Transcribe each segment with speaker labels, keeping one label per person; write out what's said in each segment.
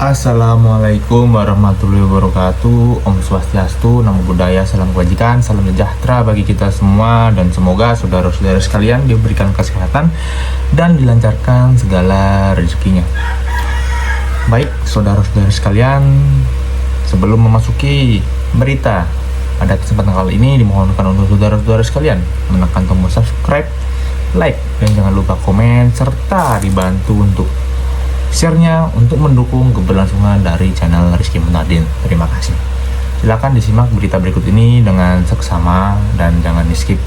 Speaker 1: Assalamualaikum warahmatullahi wabarakatuh. Om Swastiastu, Namo Buddhaya, salam kebajikan, salam sejahtera bagi kita semua. Dan semoga saudara-saudara sekalian diberikan kesehatan dan dilancarkan segala rezekinya. Baik, saudara-saudara sekalian, sebelum memasuki berita, pada kesempatan kali ini dimohonkan untuk saudara-saudara sekalian menekan tombol subscribe, like, dan jangan lupa komen, serta dibantu untuk share-nya untuk mendukung keberlangsungan dari channel Rizky Munardin. Terima kasih. Silakan disimak berita berikut ini dengan seksama dan jangan di-skip.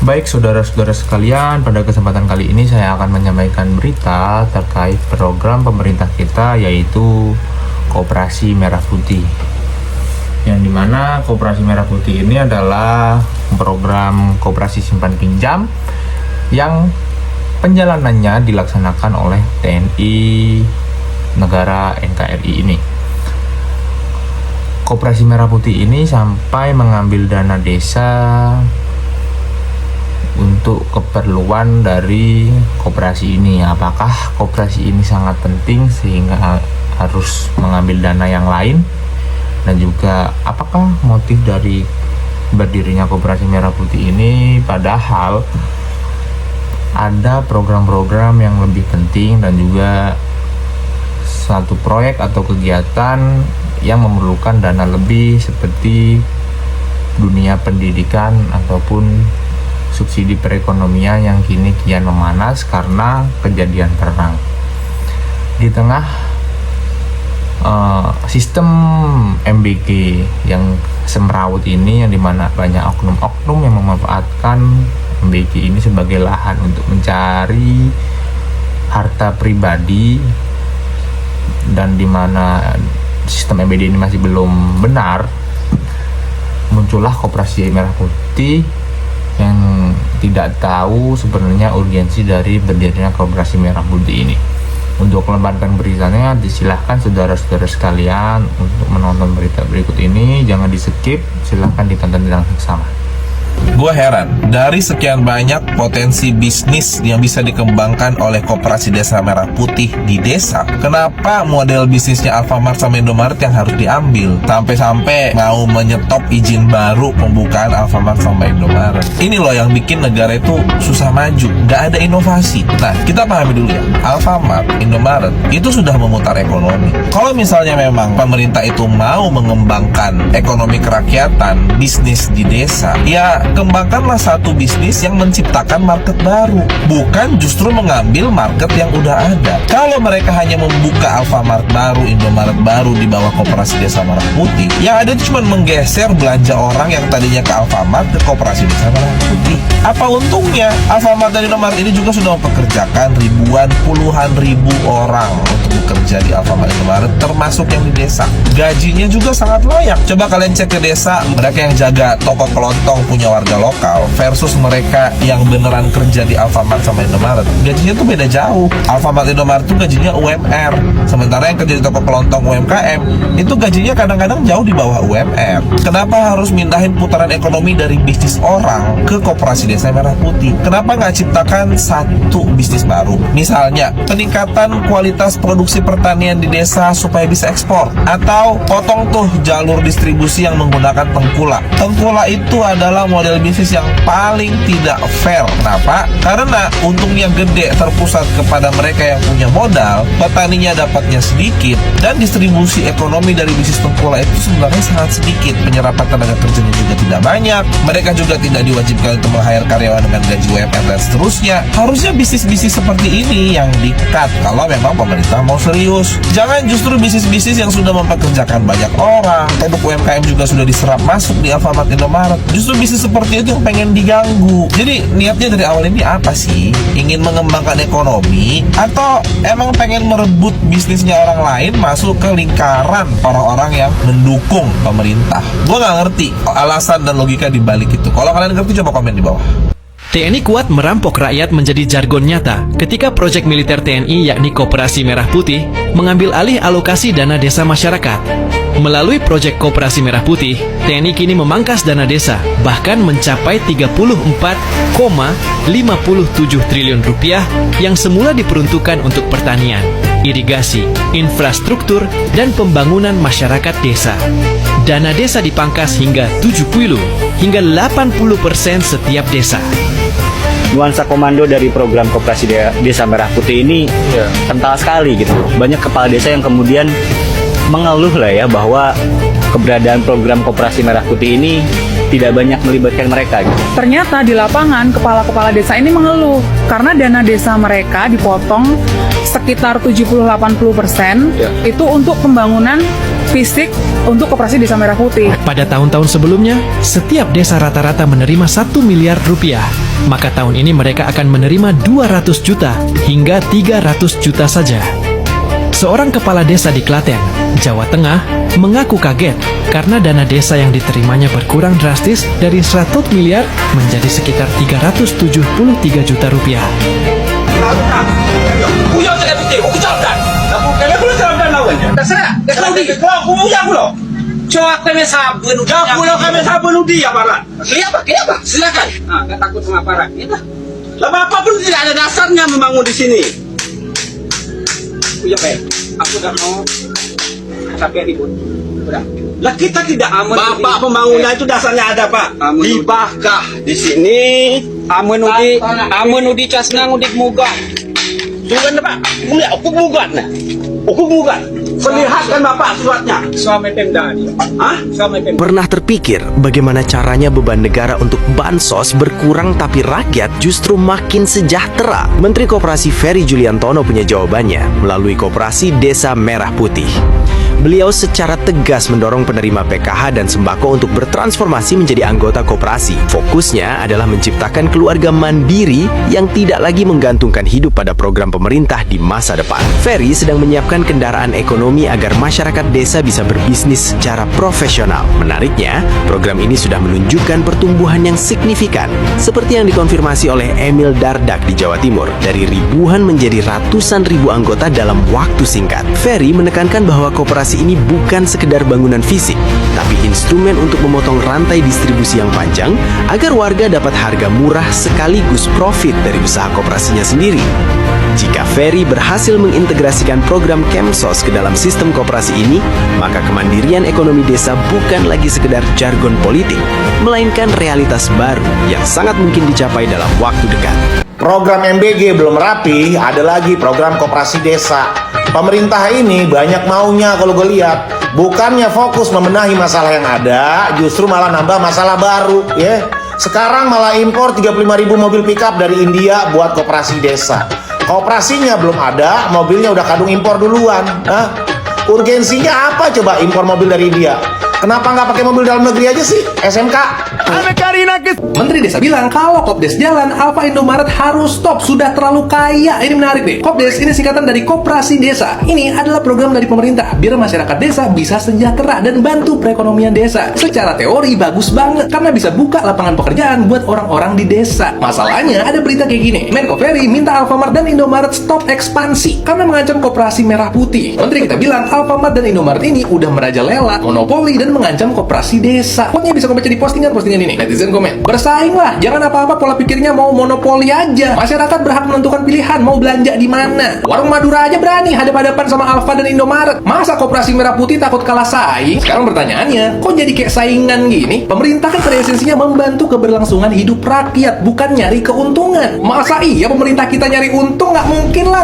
Speaker 1: Baik saudara-saudara sekalian, pada kesempatan kali ini saya akan menyampaikan berita terkait program pemerintah kita, yaitu Koperasi Merah Putih. Yang dimana Koperasi Merah Putih ini adalah program koperasi simpan pinjam yang penjalanannya dilaksanakan oleh TNI negara NKRI ini. Koperasi Merah Putih ini sampai mengambil dana desa untuk keperluan dari koperasi ini. Apakah koperasi ini sangat penting sehingga harus mengambil dana yang lain? Dan juga apakah motif dari berdirinya Koperasi Merah Putih ini, padahal ada program-program yang lebih penting dan juga satu proyek atau kegiatan yang memerlukan dana lebih seperti dunia pendidikan ataupun subsidi perekonomian yang kini kian memanas karena kejadian perang. Di tengah sistem MBG yang semrawut ini, yang dimana banyak oknum-oknum yang memanfaatkan MBG ini sebagai lahan untuk mencari harta pribadi, dan dimana sistem MBG ini masih belum benar, muncullah Koperasi Merah Putih yang tidak tahu sebenarnya urgensi dari berdirinya Koperasi Merah Putih ini. Untuk melemparkan beritanya, disilahkan saudara-saudara sekalian untuk menonton berita berikut ini. Jangan di skip, silahkan ditonton dengan seksama.
Speaker 2: Gue heran, dari sekian banyak potensi bisnis yang bisa dikembangkan oleh Koperasi Desa Merah Putih di desa, kenapa model bisnisnya Alfamart sama Indomaret yang harus diambil? Sampai-sampai mau menyetop izin baru pembukaan Alfamart sama Indomaret. Ini loh yang bikin negara itu susah maju, gak ada inovasi. Nah, kita pahami dulu ya, Alfamart, Indomaret itu sudah memutar ekonomi. Kalau misalnya memang pemerintah itu mau mengembangkan ekonomi kerakyatan, bisnis di desa, ya kembangkanlah satu bisnis yang menciptakan market baru, bukan justru mengambil market yang udah ada. Kalau mereka hanya membuka Alfamart baru, Indomaret baru di bawah Koperasi Desa Merah Putih, yang ada cuma menggeser belanja orang yang tadinya ke Alfamart ke Koperasi Desa Merah Putih. Apa untungnya? Alfamart dan Indomaret ini juga sudah mempekerjakan ribuan, puluhan ribu orang untuk bekerja di Alfamart Indomaret, termasuk yang di desa. Gajinya juga sangat layak. Coba kalian cek ke desa, mereka yang jaga toko kelontong punya warga lokal versus mereka yang beneran kerja di Alfamart sama Indomaret, gajinya tuh beda jauh. Alfamart Indomaret tuh gajinya UMR, sementara yang kerja di toko kelontong UMKM itu gajinya kadang-kadang jauh di bawah UMR. Kenapa harus mindahin putaran ekonomi dari bisnis orang ke Koperasi Desa Merah Putih? Kenapa nggak ciptakan satu bisnis baru? Misalnya peningkatan kualitas produksi pertanian di desa supaya bisa ekspor, atau potong tuh jalur distribusi yang menggunakan tengkulak. Tengkulak itu adalah model bisnis yang paling tidak fair. Kenapa? Karena untungnya gede terpusat kepada mereka yang punya modal, petaninya dapatnya sedikit, dan distribusi ekonomi dari bisnis tengkulak itu sebenarnya sangat sedikit. Penyerapan tenaga kerjanya juga tidak banyak. Mereka juga tidak diwajibkan untuk meng-hire karyawan dengan gaji UMR dan seterusnya. Harusnya bisnis-bisnis seperti ini yang di-cut kalau memang pemerintah mau serius. Jangan justru bisnis-bisnis yang sudah mempekerjakan banyak orang, produk UMKM juga sudah diserap masuk di Alfamart Indomaret. Justru bisnis seperti itu yang pengen diganggu. Jadi niatnya dari awal ini apa sih? Ingin mengembangkan ekonomi, atau emang pengen merebut bisnisnya orang lain masuk ke lingkaran orang-orang yang mendukung pemerintah? Gue gak ngerti alasan dan logika di balik itu. Kalau kalian ngerti, coba komen di bawah.
Speaker 3: TNI kuat merampok rakyat menjadi jargon nyata ketika proyek militer TNI yakni Koperasi Merah Putih mengambil alih alokasi dana desa masyarakat. Melalui proyek Koperasi Merah Putih, TNI kini memangkas dana desa bahkan mencapai 34,57 triliun rupiah yang semula diperuntukkan untuk pertanian. irigasi, infrastruktur, dan pembangunan masyarakat desa. Dana desa dipangkas hingga 70 hingga 80% setiap desa.
Speaker 4: Nuansa komando dari program Koperasi Desa Merah Putih ini kental sekali gitu. Banyak kepala desa yang kemudian mengeluh lah ya bahwa keberadaan program Koperasi Merah Putih ini tidak banyak melibatkan mereka gitu.
Speaker 5: Ternyata di lapangan kepala-kepala desa ini mengeluh karena dana desa mereka dipotong sekitar 70-80% itu untuk pembangunan fisik untuk Koperasi Desa Merah Putih.
Speaker 3: Pada tahun-tahun sebelumnya, setiap desa rata-rata menerima 1 miliar rupiah. Maka tahun ini mereka akan menerima 200 juta hingga 300 juta saja. Seorang kepala desa di Klaten, Jawa Tengah, mengaku kaget karena dana desa yang diterimanya berkurang drastis dari 100 miliar menjadi sekitar 373 juta rupiah.
Speaker 6: Silakan. Nggak takut sama aparat. Bapak pun tidak ada dasarnya membangun di sini. Aku udah mau sampai ribut. Udah. Lah kita tidak aman. Bapak pembangunan itu dasarnya ada Pak. Hibahkah di sini? Amun udi casna ngudik mugat. Sugan Pak. Mulia aku mugat nah. Aku mugat. Perlihatkan Bapak suratnya. Suami Pemda. Suami Pemda.
Speaker 7: Pernah terpikir bagaimana caranya beban negara untuk bansos berkurang tapi rakyat justru makin sejahtera? Menteri Koperasi Ferry Juliantono punya jawabannya melalui Koperasi Desa Merah Putih. Beliau secara tegas mendorong penerima PKH dan sembako untuk bertransformasi menjadi anggota koperasi. Fokusnya adalah menciptakan keluarga mandiri yang tidak lagi menggantungkan hidup pada program pemerintah di masa depan. Ferry sedang menyiapkan kendaraan ekonomi agar masyarakat desa bisa berbisnis secara profesional. Menariknya, program ini sudah menunjukkan pertumbuhan yang signifikan, seperti yang dikonfirmasi oleh Emil Dardak di Jawa Timur. Dari ribuan menjadi ratusan ribu anggota dalam waktu singkat. Ferry menekankan bahwa koperasi ini bukan sekedar bangunan fisik, tapi instrumen untuk memotong rantai distribusi yang panjang agar warga dapat harga murah sekaligus profit dari usaha koperasinya sendiri. Jika Ferry berhasil mengintegrasikan program Kemsos ke dalam sistem koperasi ini, maka kemandirian ekonomi desa bukan lagi sekedar jargon politik, melainkan realitas baru yang sangat mungkin dicapai dalam waktu dekat.
Speaker 8: Program MBG belum rapi, ada lagi program koperasi desa. Pemerintah ini banyak maunya kalau gue lihat. Bukannya fokus membenahi masalah yang ada, justru malah nambah masalah baru, ya. Sekarang malah impor 35.000 mobil pickup dari India buat koperasi desa. Koperasinya belum ada, mobilnya udah kadung impor duluan. Urgensinya apa coba impor mobil dari India? Kenapa nggak pakai mobil dalam negeri aja sih? SMK?
Speaker 9: Menteri Desa bilang kalau Kopdes jalan, Alfa Indomaret harus stop. Sudah terlalu kaya. Ini menarik nih. Kopdes ini singkatan dari Koperasi Desa. Ini adalah program dari pemerintah biar masyarakat desa bisa sejahtera dan bantu perekonomian desa. Secara teori bagus banget karena bisa buka lapangan pekerjaan buat orang-orang di desa. Masalahnya ada berita kayak gini. Menko Ferry minta Alfamart dan Indomaret stop ekspansi karena mengancam Koperasi Merah Putih. Menteri kita bilang Alfamart dan Indomaret ini udah merajalela, monopoli dan mengancam koperasi desa. Quote-nya bisa kau baca di postingan ini. Netizen komen, bersainglah, jangan apa-apa pola pikirnya mau monopoli aja. Masyarakat berhak menentukan pilihan mau belanja di mana. Warung Madura aja berani hadap-hadapan sama Alfa dan Indomaret. Masa Koperasi Merah Putih takut kalah saing? Sekarang pertanyaannya, kok jadi kayak saingan gini? Pemerintah kan pada esensinya membantu keberlangsungan hidup rakyat, bukan nyari keuntungan. Masa iya pemerintah kita nyari untung? Nggak mungkin lah.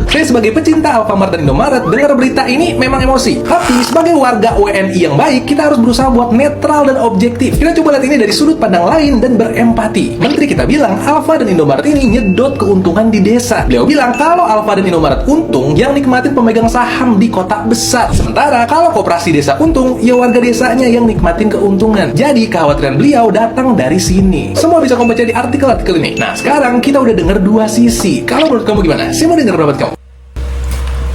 Speaker 9: Saya sebagai pecinta Alfamart dan Indomaret dengar berita ini memang emosi. Tapi sebagai warga WNI yang baik, kita harus berusaha buat netral dan objektif. Kita coba lihat ini dari sudut pandang lain dan berempati. Menteri kita bilang Alfa dan Indomaret ini nyedot keuntungan di desa. Beliau bilang kalau Alfa dan Indomaret untung, yang nikmatin pemegang saham di kota besar. Sementara kalau koperasi desa untung, ya warga desanya yang nikmatin keuntungan. Jadi kekhawatiran beliau datang dari sini. Semua bisa kamu baca di artikel-artikel ini. Nah sekarang kita udah dengar dua sisi. Kalau menurut kamu gimana? Saya mau dengar pendapat kamu.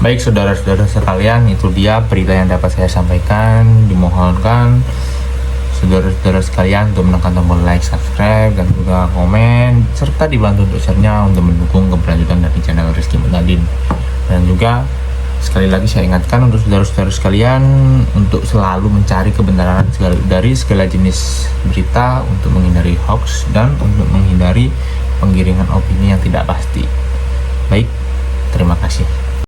Speaker 1: Baik saudara-saudara sekalian, itu dia berita yang dapat saya sampaikan. Dimohonkan saudara-saudara sekalian untuk menekan tombol like, subscribe, dan juga komen, serta dibantu untuk share-nya untuk mendukung keberlanjutan dari channel Rizky Mutadin. Dan juga sekali lagi saya ingatkan untuk saudara-saudara sekalian untuk selalu mencari kebenaran dari segala jenis berita untuk menghindari hoax dan untuk menghindari penggiringan opini yang tidak pasti. Baik, terima kasih.